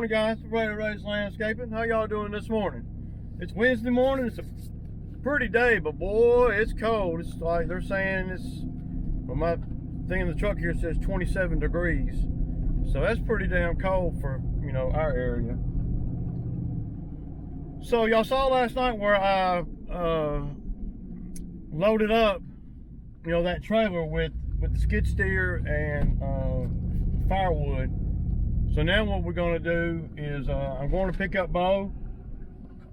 morning, guys. Ray's Landscaping. How y'all doing this morning? It's Wednesday morning. It's a pretty day, but boy, it's cold. It's like they're saying it's, well, my thing in the truck here says 27 degrees. So that's pretty damn cold for, you know, our area. So y'all saw last night where I loaded up, you know, that trailer with the skid steer and firewood. So now what we're going to do is I'm going to pick up Bo.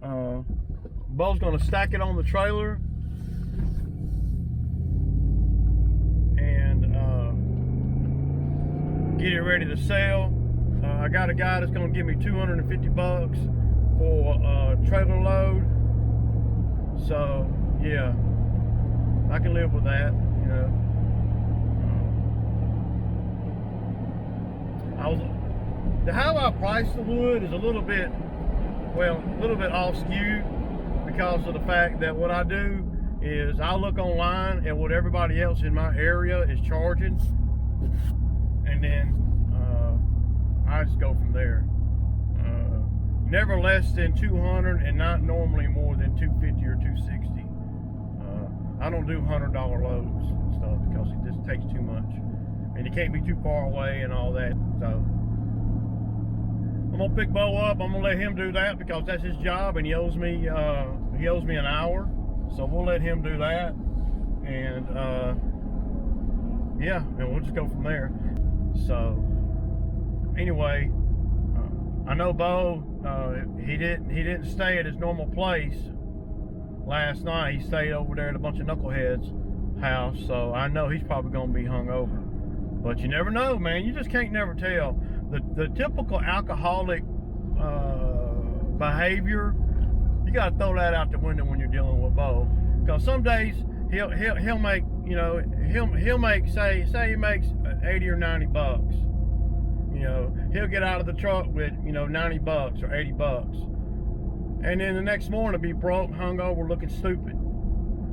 Bo's going to stack it on the trailer and get it ready to sell. I got a guy that's going to give me $250 for a trailer load. So yeah, I can live with that, you know. How I price the wood is a little bit, well, a little bit off skew because of the fact that what I do is I look online at what everybody else in my area is charging, and then I just go from there. Never less than 200 and not normally more than 250 or 260. I don't do $100 loads and stuff because it just takes too much, and you can't be too far away and all that. So I'm gonna pick Bo up. I'm gonna let him do that because that's his job, and he owes me an hour. So we'll let him do that, and yeah, and we'll just go from there. So anyway, I know Bo. He didn't stay at his normal place last night. He stayed over there at a bunch of knuckleheads' house. So I know he's probably gonna be hungover. But you never know, man. You just can't never tell. The typical alcoholic behavior, you gotta throw that out the window when you're dealing with Bo. Because some days he'll make, you know, he'll make say he makes 80 or 90 bucks. You know, he'll get out of the truck with, you know, 90 bucks or 80 bucks. And then the next morning be broke, hungover, looking stupid.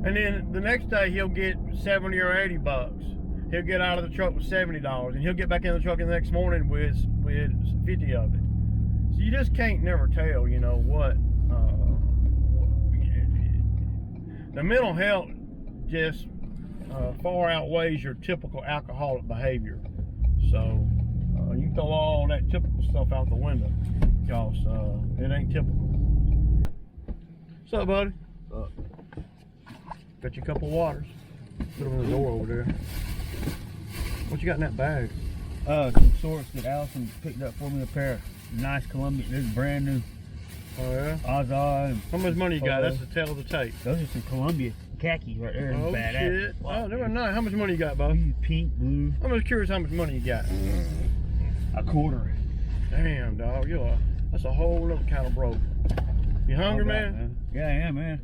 And then the next day he'll get 70 or 80 bucks. He'll get out of the truck with $70, and he'll get back in the truck the next morning with 50 of it. So you just can't never tell, you know, what the mental health just far outweighs your typical alcoholic behavior. So you can throw all that typical stuff out the window, because it ain't typical. What's up, buddy? Got you a couple of waters. Put them in the door over there. What you got in that bag? Some shorts that Allison picked up for me, a pair of nice Colombian. This is brand new. Oh yeah? Azad. How much money you got? That's the tail of the tape. Those are some Columbia khakis right there. Oh badass. shit. Oh, they were nice. How much money you got, Bob? Pink, blue. I'm just curious how much money you got. A quarter. Damn, dog. That's a whole other kind of broke. You hungry, man? Yeah, I am, man.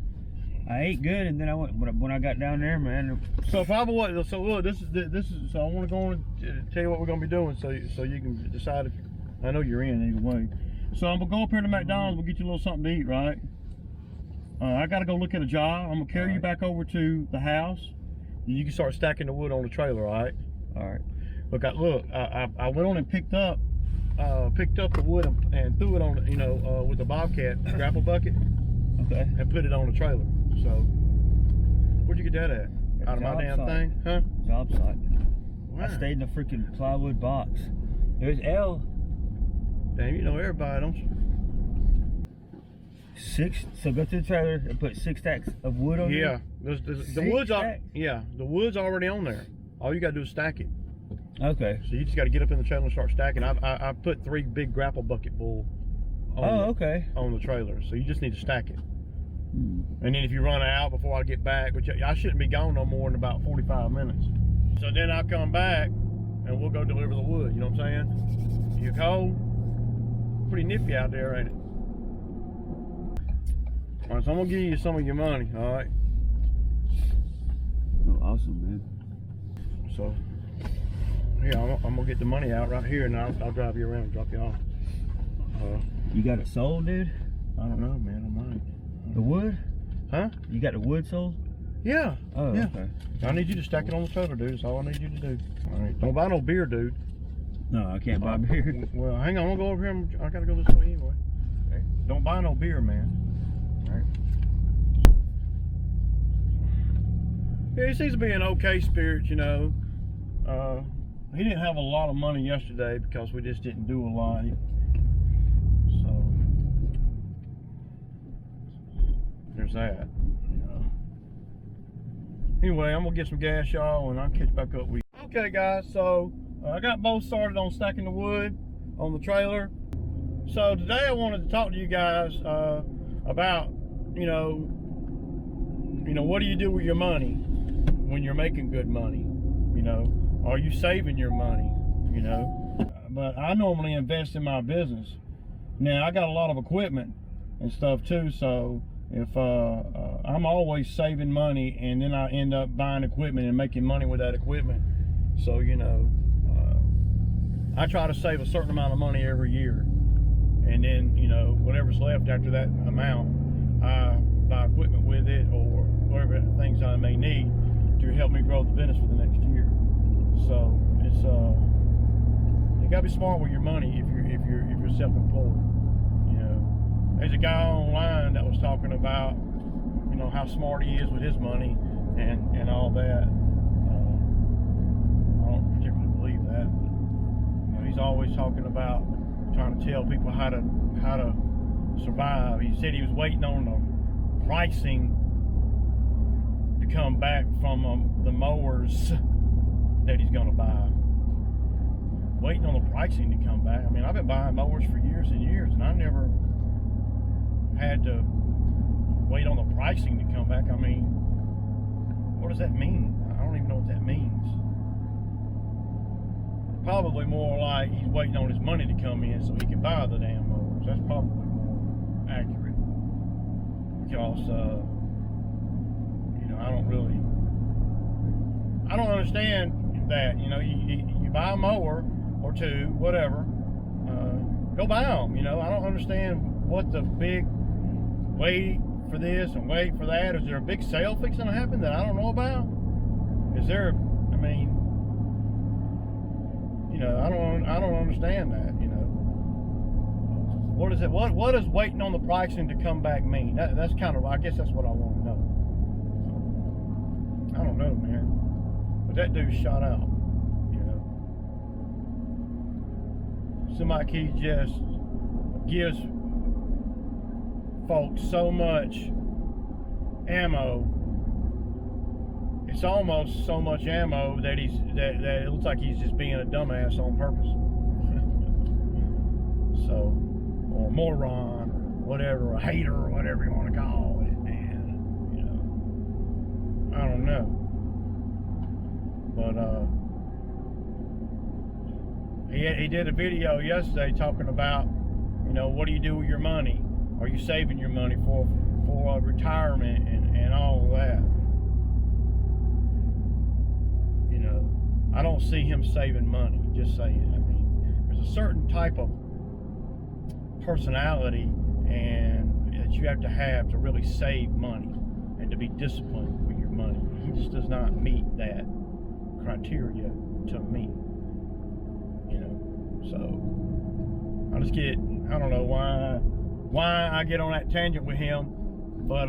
I ate good, and then I went when I got down there, man. So if I was, so look, this is. So I want to go on and tell you what we're gonna be doing, so you can decide if. I know you're in either way. So I'm gonna go up here to McDonald's. We'll get you a little something to eat, right? I gotta go look at a job. I'm gonna carry you back over to the house. You can start stacking the wood on the trailer, all right? All right. Look, I went on and picked up the wood and threw it on, you know, with the Bobcat grapple bucket. Okay. And put it on the trailer. So, where'd you get that at? Out of my damn thing? Huh? Job site. Wow. I stayed in a freaking plywood box. There's L. Damn, you know everybody, don't you? 6. So go to the trailer and put 6 stacks of wood on Yeah. there? The wood's the wood's already on there. All you gotta do is stack it. Okay. So you just gotta get up in the trailer and start stacking. I put 3 big grapple bucket full on the trailer. So you just need to stack it. And then if you run out before I get back, which I shouldn't be gone no more than about 45 minutes. So then I'll come back and we'll go deliver the wood, you know what I'm saying? You cold? Pretty nippy out there, ain't it? All right, so I'm gonna give you some of your money, all right? Oh, awesome, man. So, here, I'm gonna get the money out right here, and I'll drive you around and drop you off. You got it sold, dude? I don't know, man, I might. The wood? Huh? You got the wood sold? Yeah. Oh, yeah. okay. I need you to stack it on the trailer, dude. That's all I need you to do. All right. Don't buy no beer, dude. No, I can't buy beer. Well, hang on, I'm gonna go over here. I gotta go this way anyway. Okay. Don't buy no beer, man. All right. Yeah, he seems to be in okay spirits, you know. He didn't have a lot of money yesterday because we just didn't do a lot. So there's that. Anyway, I'm gonna get some gas, y'all, and I'll catch back up with you. Okay, guys, so I got both started on stacking the wood on the trailer. So today I wanted to talk to you guys about, you know, what do you do with your money when you're making good money? You know, are you saving your money? You know, but I normally invest in my business. Now I got a lot of equipment and stuff too, so if I'm always saving money, and then I end up buying equipment and making money with that equipment. So, you know, I try to save a certain amount of money every year, and then, you know, whatever's left after that amount, I buy equipment with it, or whatever things I may need to help me grow the business for the next year. So it's you gotta be smart with your money if you're self-employed. You know, there's a guy online that was talking about, you know, how smart he is with his money and all that. I don't particularly believe that, but you know, he's always talking about trying to tell people how to survive. He said he was waiting on the pricing to come back from the mowers that he's gonna buy. Waiting on the pricing to come back. I mean, I've been buying mowers for years and years, and I never had to wait on the pricing to come back. I mean, what does that mean? I don't even know what that means. Probably more like he's waiting on his money to come in so he can buy the damn mowers. That's probably more accurate, because you know, I don't understand that. You know, you buy a mower or two, whatever, go buy them. You know, I don't understand what the big wait for this and wait for that. Is there a big sale fixing to happen that I don't know about? Is there? I mean, you know, I don't understand that. You know, what is it? What does waiting on the pricing to come back mean? That's kind of, I guess that's what I want to know. I don't know, man. But that dude shot out. You know, seems like he just gives folks so much ammo. It's almost so much ammo that that it looks like he's just being a dumbass on purpose. So, or moron, or whatever, or a hater, or whatever you want to call it, and you know, I don't know. But he did a video yesterday talking about, you know, what do you do with your money? Are you saving your money for retirement and all of that? You know, I don't see him saving money, just saying. I mean, there's a certain type of personality and that you have to really save money and to be disciplined with your money. He just does not meet that criteria to me. You know, so I don't know why I get on that tangent with him, but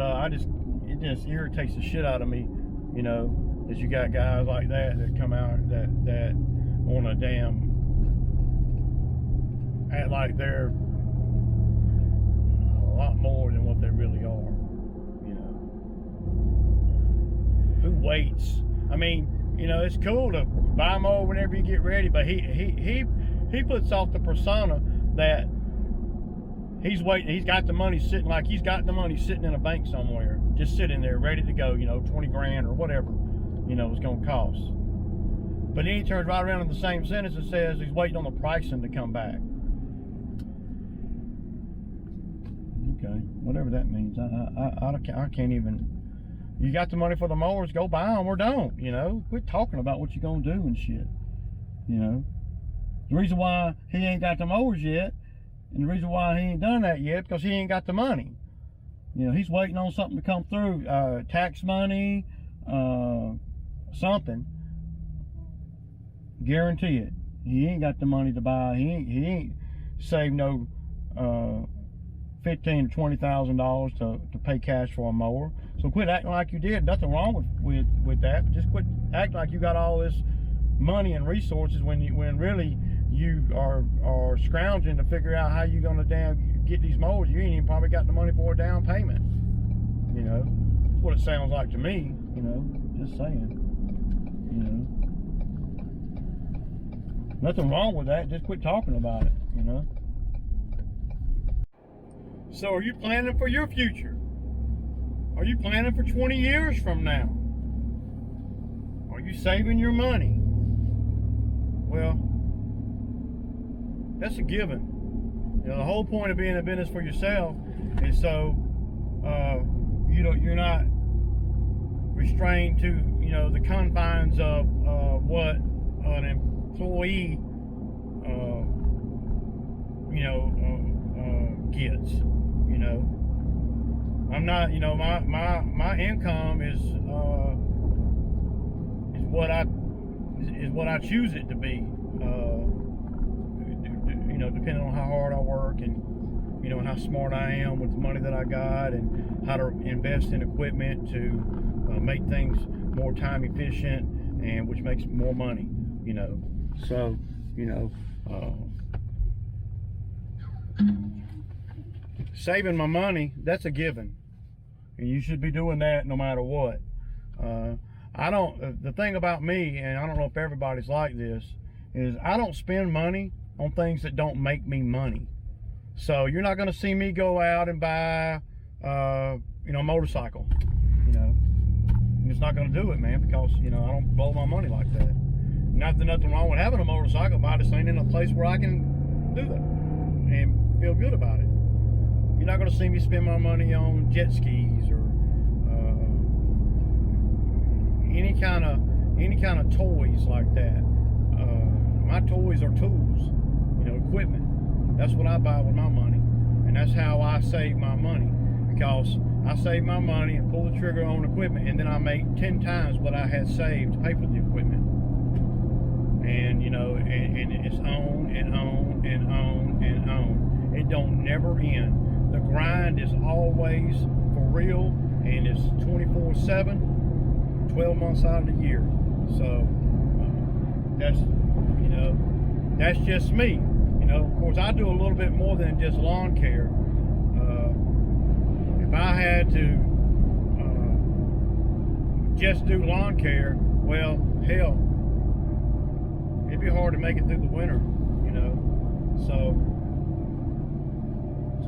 it just irritates the shit out of me, you know, that you got guys like that come out that want to damn act like they're a lot more than what they really are. You know, who waits? I mean, you know, it's cool to buy more whenever you get ready, but he puts off the persona that he's waiting. He's got the money sitting, like he's got the money sitting in a bank somewhere, just sitting there ready to go, you know, 20 grand or whatever, you know, it's gonna cost. But then he turns right around in the same sentence and says he's waiting on the pricing to come back. Okay, whatever that means. I can't even. You got the money for the mowers, go buy them, or don't. You know, quit talking about what you're gonna do and shit. You know, the reason why he ain't got the mowers yet, and the reason why he ain't done that yet, because he ain't got the money. You know, he's waiting on something to come through, tax money, something. Guarantee it. he ain't got the money to buy. He ain't saved no $15,000 to $20,000 to pay cash for a mower. So quit acting like you did. Nothing wrong with that. Just quit acting like you got all this money and resources when really you are scrounging to figure out how you're gonna get these mowers. You ain't even probably got the money for a down payment. You know, that's what it sounds like to me. You know, just saying. You know, nothing wrong with that. Just quit talking about it. You know. So are you planning for your future? Are you planning for 20 years from now? Are you saving your money? Well, that's a given. You know, the whole point of being in business for yourself is so you're not restrained to, you know, the confines of what an employee gets. You know, I'm not, you know, my income is what I choose it to be. You know, depending on how hard I work and, you know, and how smart I am with the money that I got, and how to invest in equipment to make things more time efficient, and which makes more money. You know, so you know. Saving my money, that's a given, and you should be doing that no matter what. The thing about me, and I don't know if everybody's like this, is I don't spend money on things that don't make me money. So you're not going to see me go out and buy a motorcycle. You know, I'm just not going to do it, man, because, you know, I don't blow my money like that. Not that nothing wrong with having a motorcycle, but I just ain't in a place where I can do that and feel good about it. You're not going to see me spend my money on jet skis or any kind of toys like that. My toys are tools, you know, equipment. That's what I buy with my money, and that's how I save my money, because I save my money and pull the trigger on equipment, and then I make 10 times what I had saved to pay for the equipment. And you know, and it's on and on and on and on. It don't never end. The grind is always for real, and it's 24/7, 12 months out of the year. So that's, you know, that's just me. You know, of course, I do a little bit more than just lawn care. If I had to just do lawn care, well, hell, it'd be hard to make it through the winter. You know, so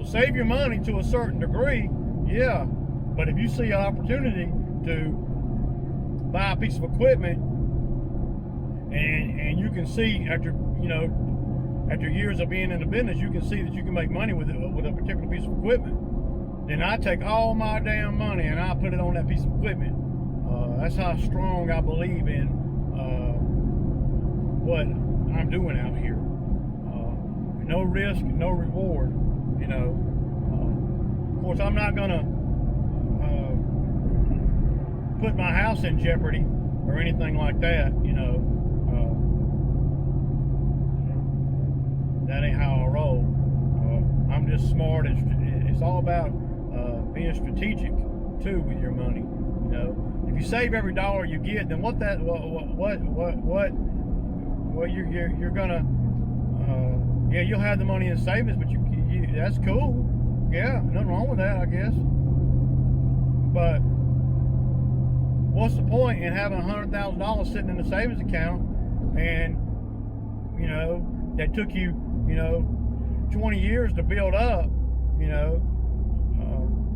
save your money to a certain degree, yeah. But if you see an opportunity to buy a piece of equipment, and you can see after years of being in the business, you can see that you can make money with a particular piece of equipment, then I take all my damn money and I put it on that piece of equipment. That's how strong I believe in what I'm doing out here. No risk, no reward. You know, of course, I'm not gonna put my house in jeopardy or anything like that. You know, that ain't how I roll. I'm just smart, and it's all about being strategic too with your money. You know, if you save every dollar you get, then you're gonna yeah, you'll have the money in savings, but you that's cool. Yeah, nothing wrong with that, I guess. But what's the point in having $100,000 sitting in the savings account, and you know, that took you, you know, 20 years to build up, you know,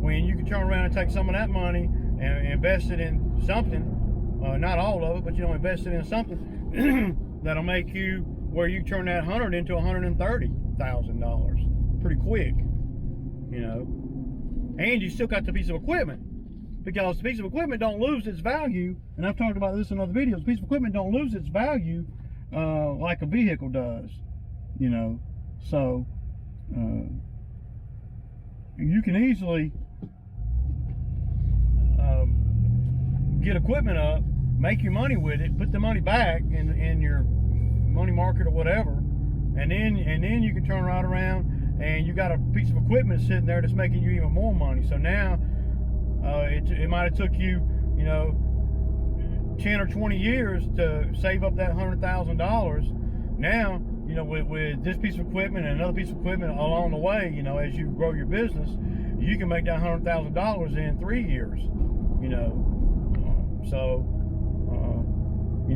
when you can turn around and take some of that money and invest it in something, not all of it, but, you know, invest it in something that'll make you, where you turn that 100 into $130,000 pretty quick, you know. And you still got the piece of equipment, because the piece of equipment don't lose its value, and I've talked about this in other videos. The piece of equipment don't lose its value like a vehicle does, you know. So you can easily get equipment up, make your money with it, put the money back in your money market or whatever, and then you can turn right around and you got a piece of equipment sitting there that's making you even more money. So now it might have took you, you know, 10 or 20 years to save up that $100,000. Now, you know, with this piece of equipment and another piece of equipment along the way, you know, as you grow your business, you can make that $100,000 in 3 years. You know, you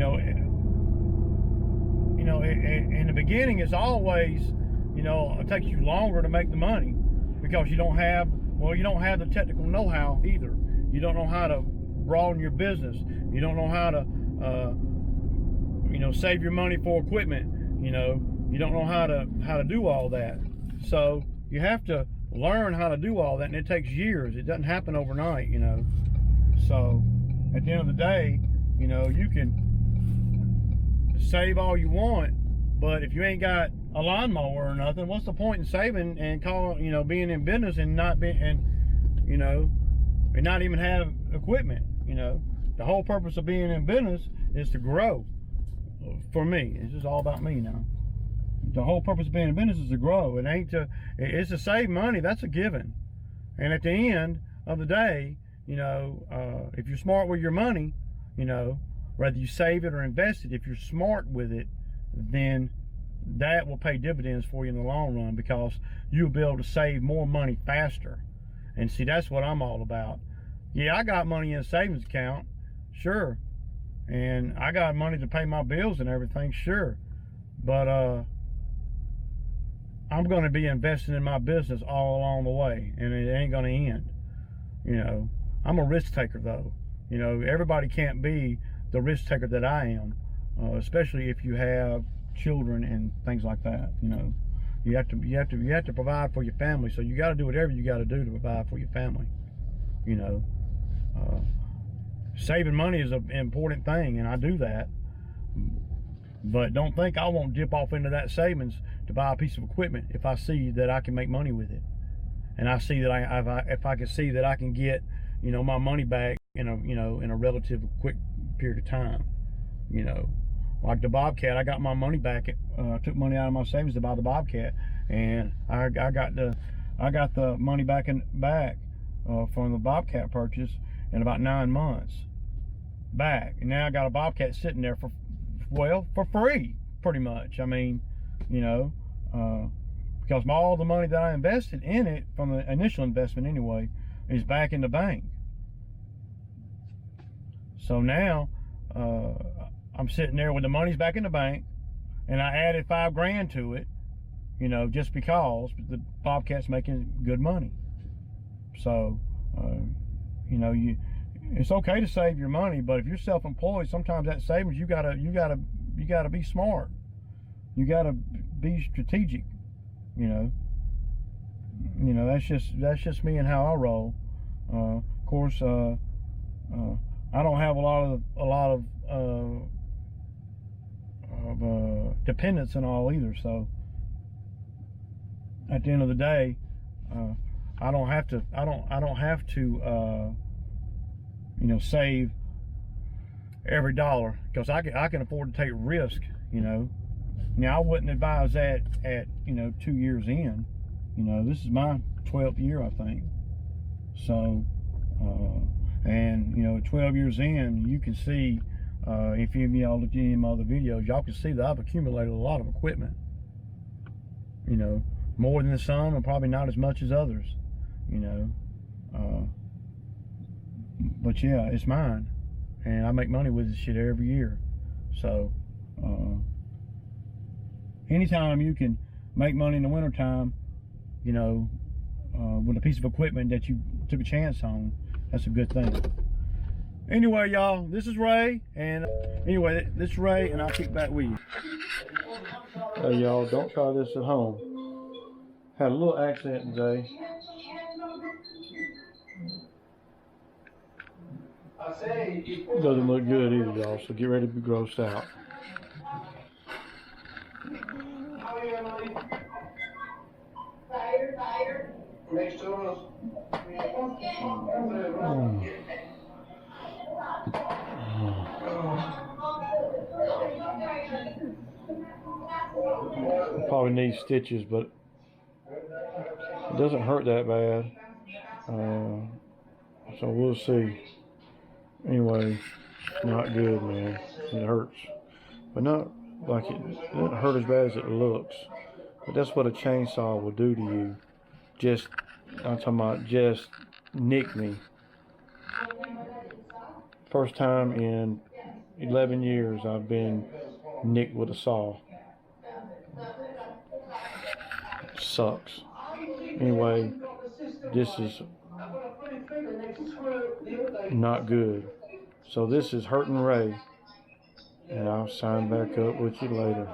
know, in the beginning, it's always, you know, it takes you longer to make the money because you don't have the technical know-how either. You don't know how to broaden your business. You don't know how to, you know, save your money for equipment. You know, you don't know how to do all that. So you have to learn how to do all that, and it takes years. It doesn't happen overnight, you know. So at the end of the day, you know, you can save all you want, but if you ain't got a lawnmower or nothing, what's the point in saving and you know, being in business and not you know, and not even have equipment? You know, the whole purpose of being in business is to grow. For me, it's just all about me now. The whole purpose of being in business is to grow. It's to save money. That's a given. And at the end of the day, you know, if you're smart with your money, you know, whether you save it or invest it, if you're smart with it, then that will pay dividends for you in the long run, because you'll be able to save more money faster. And see, that's what I'm all about. Yeah, I got money in a savings account, sure, and I got money to pay my bills and everything, sure, but I'm going to be investing in my business all along the way, and it ain't going to end. You know, I'm a risk taker though. You know, everybody can't be the risk taker that I am, especially if you have children and things like that. You know, you have to provide for your family, so you got to do whatever you got to do to provide for your family. You know, saving money is an important thing, and I do that. But don't think I won't dip off into that savings to buy a piece of equipment if I see that I can make money with it, and I see that if I can see that I can get, you know, my money back in a relative quick period of time. You know, like the Bobcat, I got my money back. I took money out of my savings to buy the Bobcat, and I got the money back from the Bobcat purchase in about 9 months back, and now I got a Bobcat sitting there for free, pretty much. I mean, you know, because all the money that I invested in it from the initial investment anyway is back in the bank. So now I'm sitting there with the money's back in the bank, and I added $5 grand to it, you know, just because the Bobcat's making good money. So you know, it's okay to save your money, but if you're self-employed, sometimes that savings you gotta be smart. You gotta be strategic. You know, that's just me and how I roll. Of course, I don't have a lot of dependents and all either. So at the end of the day, I don't have to you know, save every dollar, because I can afford to take risk. You know, now I wouldn't advise that at, you know, 2 years in. You know, this is my 12th year, I think. So and, you know, 12 years in, you can see, if any of y'all look at any of my other videos, y'all can see that I've accumulated a lot of equipment. You know, more than some, and probably not as much as others. You know, but yeah, it's mine, and I make money with this shit every year. So anytime you can make money in the wintertime, you know, with a piece of equipment that you took a chance on, that's a good thing. Anyway, y'all, this is Ray, and anyway, this is Ray, and I'll kick back with you. Hey, y'all, don't try this at home. Had a little accident today. Doesn't look good either, y'all, so get ready to be grossed out. Next to us. Probably need stitches, but it doesn't hurt that bad. So we'll see. Anyway, not good, man. It hurts, but not like it doesn't hurt as bad as it looks. But that's what a chainsaw will do to you. Just, I'm talking about just nick me. First time in 11 years I've been nicked with a saw. Sucks. Anyway, this is not good. So this is Hurtin' Ray, and I'll sign back up with you later.